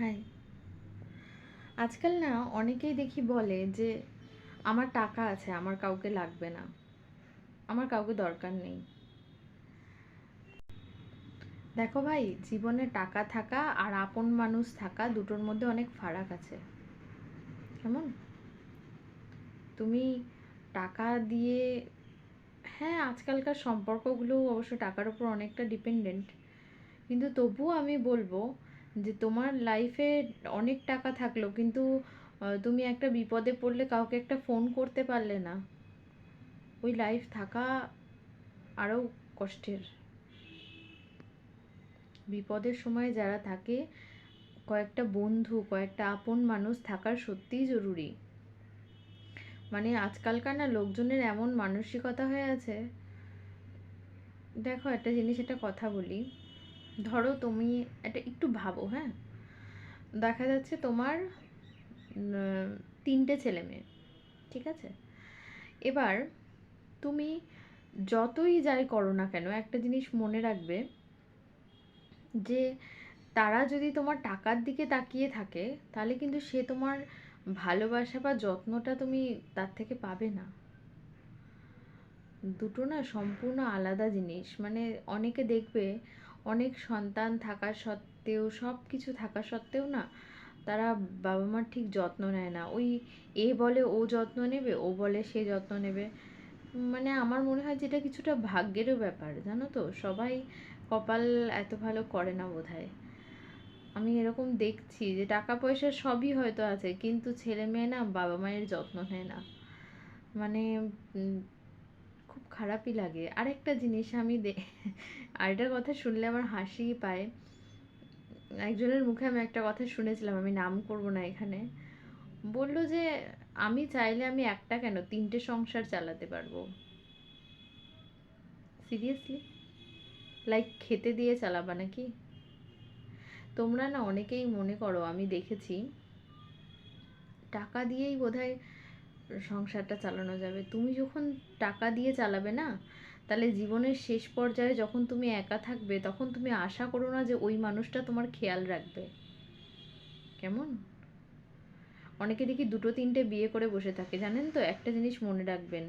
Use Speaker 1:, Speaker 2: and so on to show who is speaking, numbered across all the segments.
Speaker 1: High. আজকাল না অনেকেই দেখি বলে যে আমার টাকা আছে, আমার কাউকে লাগবে না, আমার কাউকে দরকার নেই। দেখো ভাই, জীবনে টাকা থাকা আর আপন মানুষ থাকা দুটোর মধ্যে অনেক ফারাক আছে। কেমন? তুমি টাকা দিয়ে, হ্যাঁ, আজকালকার সম্পর্কগুলো অবশ্য টাকার উপর অনেকটা ডিপেন্ডেন্ট, কিন্তু তবুও আমি বলবো যে তোমার লাইফে অনেক টাকা থাকলো কিন্তু তুমি একটা বিপদে পড়লে কাউকে একটা ফোন করতে পারলে না, ওই লাইফ থাকা আরও কষ্টের। বিপদের সময় যারা থাকে, কয়েকটা বন্ধু, কয়েকটা আপন মানুষ থাকার সত্যিই জরুরি। মানে আজকালকার না লোকজনের এমন মানসিকতা হয়ে আছে। দেখো একটা জিনিস, একটা কথা বলি, ধরো তুমি এটা একটু ভাবো, হ্যাঁ, দেখা যাচ্ছে তোমার তিনটে ছেলে মেয়ে, ঠিক আছে? এবার তুমি যতই যাই করো না কেন, একটা জিনিস মনে রাখবে যে তারা যদি তোমার টাকার দিকে তাকিয়ে থাকে, তাহলে কিন্তু সে তোমার ভালোবাসা বা যত্নটা তুমি তার থেকে পাবে না। দুটো না সম্পূর্ণ আলাদা জিনিস। মানে অনেকে দেখবে অনেক সন্তান থাকা সত্ত্বেও, সব কিছু থাকা সত্ত্বেও না, তারা বাবা মার ঠিক যত্ন নেয় না। ওই এ বলে ও যত্ন নেবে, ও বলে সে যত্ন নেবে। মানে আমার মনে হয় যেটা কিছুটা ভাগ্যেরও ব্যাপার, জানো তো। সবাই কপাল এত ভালো করে না বোধহয়। আমি এরকম দেখছি যে টাকা পয়সা সবই হয়তো আছে, কিন্তু ছেলে মেয়ে না বাবা মায়ের যত্ন নেয় না। মানে খুব খারাপই লাগে। আরেকটা জিনিস আমি আরেকটা কথা শুনলে আমার হাসি পায়। একজনের মুখে আমি একটা কথা শুনেছিলাম, আমি নাম করব না এখানে। বলল যে আমি চাইলে আমি একটা কেন তিনটে সংসার চালাতে পারবো। সিরিয়াসলি? লাইক খেতে দিয়ে চালাবা নাকি? তোমরা না অনেকেই মনে করো, আমি দেখেছি, টাকা দিয়েই বোধহয় সংসারটা চালানো যাবে। তুমি যখন টাকা দিয়ে চালাবে না, তাহলে জীবনের শেষ পর্যায়ে যখন তুমি একা থাকবে, তখন তুমি আশা করো না যে ওই মানুষটা তোমার খেয়াল রাখবে। কেমন? অনেকে দেখি দুটো তিনটে বিয়ে করে বসে থাকে, জানেন তো। একটা জিনিস মনে রাখবেন,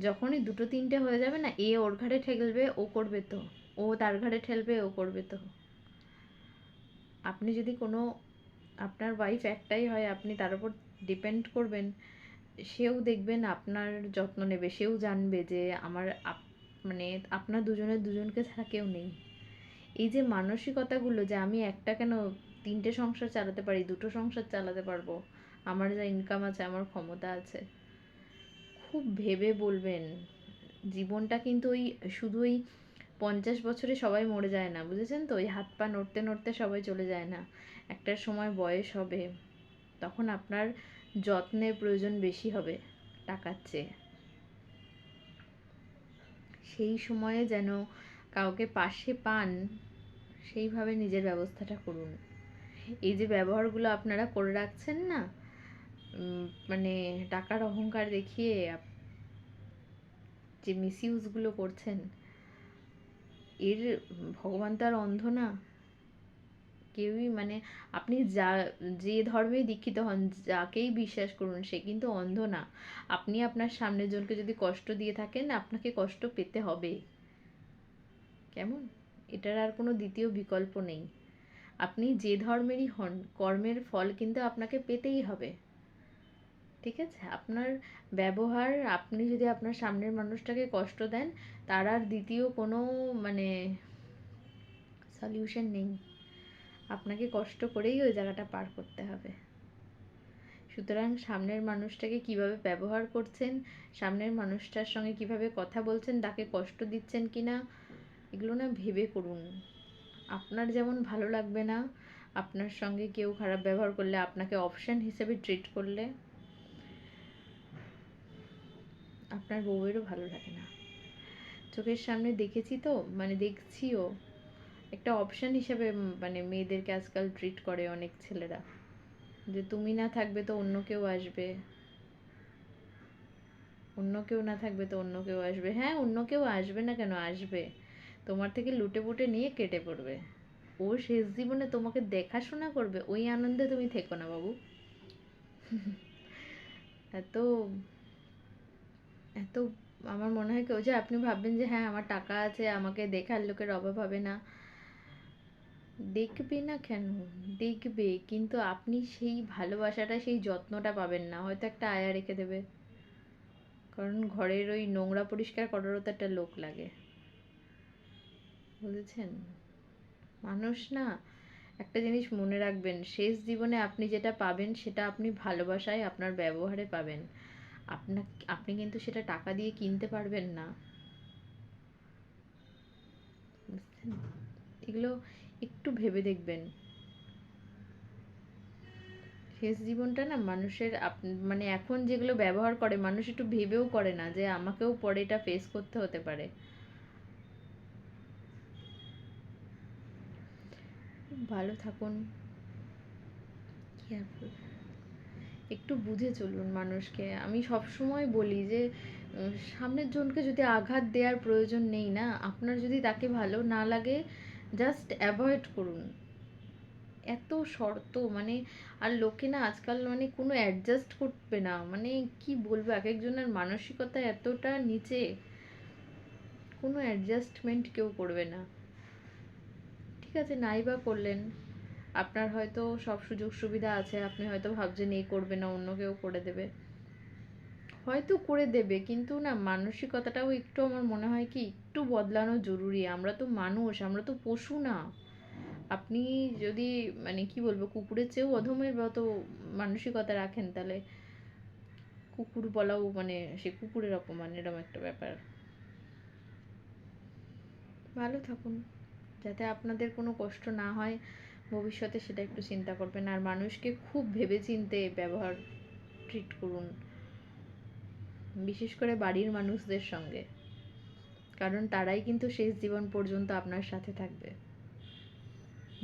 Speaker 1: যখনই দুটো তিনটে হয়ে যাবে না, এ ওর ঘাড়ে ঠেলবে ও করবে তো, ও তার ঘাড়ে ঠেলবে ও করবে তো। আপনি যদি কোনো, আপনার ওয়াইফ একটাই হয়, আপনি তার উপর ডিপেন্ড করবেন, সেও দেখবেন আপনার যত্ন নেবে, সেও জানবে যে আমার মানে আপনার দুজনের দুজনকে ছাড়া কেউ নেই। এই যে মানসিকতাগুলো যে আমি একটা কেন তিনটে সংসার চালাতে পারি, দুটো সংসার চালাতে পারবো, আমার যা ইনকাম আছে, আমার ক্ষমতা আছে, খুব ভেবে বলবেন। জীবনটা কিন্তু ওই শুধু ওই 50 বছরে সবাই মরে যায় না, বুঝেছেন তো। ওই হাত পা নড়তে নড়তে সবাই চলে যায় না। একটা সময় বয়স হবে, তখন আপনার যত্নের প্রয়োজন বেশি হবে টাকার চেয়ে। সেই সময়ে যেন কাউকে পাশে পান, সেইভাবে নিজের ব্যবস্থাটা করুন। এই যে ব্যবহারগুলো আপনারা করে রাখছেন না, মানে টাকার অহংকার দেখিয়ে যে মিসইউজগুলো করছেন, এর ভগবান তো আর অন্ধ না। কেউই, মানে আপনি যে ধর্মে দীক্ষিত হন, যাকেই বিশ্বাস করুন, সে কিন্তু অন্ধ না। আপনি আপনার সামনের জনকে যদি কষ্ট দিয়ে থাকেন, আপনাকে কষ্ট পেতে হবে। কেমন? এটার আর কোনো দ্বিতীয় বিকল্প নেই। আপনি যে ধর্মেরই হন, কর্মের ফল কিন্তু আপনাকে পেতেই হবে। ঠিক আছে? আপনার ব্যবহার, আপনি যদি আপনার সামনের মানুষটাকে কষ্ট দেন, তার আর দ্বিতীয় কোনো মানে সলিউশন নেই। আপনাকে কষ্ট করেই ওই জায়গাটা পার করতে হবে। সুতরাং সামনের মানুষটাকে কিভাবে ব্যবহার করছেন, সামনের মানুষটার সঙ্গে কিভাবে কথা বলছেন, তাকে কষ্ট দিচ্ছেন কিনা, এগুলো না ভেবে করুন। আপনার যেমন ভালো লাগবে না আপনার সঙ্গে কেউ খারাপ ব্যবহার করলে, আপনাকে অপশন হিসেবে ট্রিট করলে, আপনার বউয়েরও ভালো লাগে না। চোখের সামনে দেখেছি তো, মানে দেখছিও, একটা অপশন হিসেবে মানে মেয়েদেরকে আজকাল ট্রিট করে অনেক ছেলেরা, যে তুমি না থাকবে তো অন্য কেউ আসবে, অন্য কেউ না থাকবে তো অন্য কেউ আসবে। হ্যাঁ, অন্য কেউ আসবে না কেন, আসবে। তোমার থেকে লুটে পুটে নিয়ে কেটে পড়বে। ও শেষ জীবনে তোমাকে দেখাশোনা করবে, ওই আনন্দে তুমি থেকো না বাবু। এত এত আমার মনে হয় কি, ওই যে আপনি ভাববেন যে হ্যাঁ আমার টাকা আছে, আমাকে দেখার লোকের অভাব হবে না। দেখবে না কেন, দেখবে, কিন্তু আপনি সেই ভালোবাসাটা, সেই যত্নটা পাবেন না। হয়তো একটা আয়া রেখে দেবে, কারণ ঘরের ওই নোংরা পরিষ্কার করারও তো একটা লোক লাগে, বুঝেছেন? মানুষ না, একটা জিনিস মনে রাখবেন, শেষ জীবনে আপনি যেটা পাবেন সেটা আপনি ভালোবাসায়, আপনার ব্যবহারে পাবেন। আপনি কিন্তু সেটা টাকা দিয়ে কিনতে পারবেন না, বুঝছেন? এগুলো একটু ভেবে দেখবেন। শেষ জীবনটা না মানুষের মানে এখন যেগুলো ব্যবহার করে মানুষ একটু ভেবেও করে না যে আমাকেও পরে এটা ফেস করতে হতে পারে। ভালো থাকুন। কি আর বলবো? একটু বুঝে চলুন মানুষকে। আমি সবসময় বলি যে সামনের জনকে যদি আঘাত দেওয়ার প্রয়োজন নেই না, আপনার যদি তাকে ভালো না লাগে, জাস্ট অ্যাভয়েড করুন। এত শর্ত মানে, আর লোকে না আজকাল মানে কোনো অ্যাডজাস্ট করবে না, মানে কি বলবো, এক একজনের মানসিকতা এতটা নিচে, কোনো অ্যাডজাস্টমেন্ট কেউ করবে না। ঠিক আছে, নাই বা করলেন, আপনার হয়তো সব সুযোগ সুবিধা আছে, আপনি হয়তো ভাবছেন এই করবে না, অন্য কেউ করে দেবে, হয়তো করে দেবে, কিন্তু না মানসিকতাটাও একটু আমার মনে হয় কি একটু বদলানো জরুরি। আমরা তো মানুষ, আমরা তো পশু না। আপনি যদি মানে কি বলবো, কুকুরের চেয়েও অধমের মতো মানসিকতা রাখেন, তাহলে কুকুর বলাও মানে সে কুকুরের অপমান, এরকম একটা ব্যাপার। ভালো থাকুন, যাতে আপনাদের কোনো কষ্ট না হয় ভবিষ্যতে, সেটা একটু চিন্তা করবেন। আর মানুষকে খুব ভেবেচিন্তে ব্যবহার, ট্রিট করুন, বিশেষ করে বাড়ির মানুষদের সঙ্গে, কারণ তারাই কিন্তু শেষ জীবন পর্যন্ত আপনার সাথে থাকবে।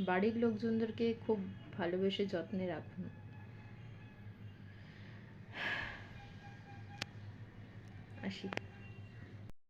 Speaker 1: বাড়ির লোকজনদেরকে খুব ভালোবেসে যত্নে রাখুন। আসি।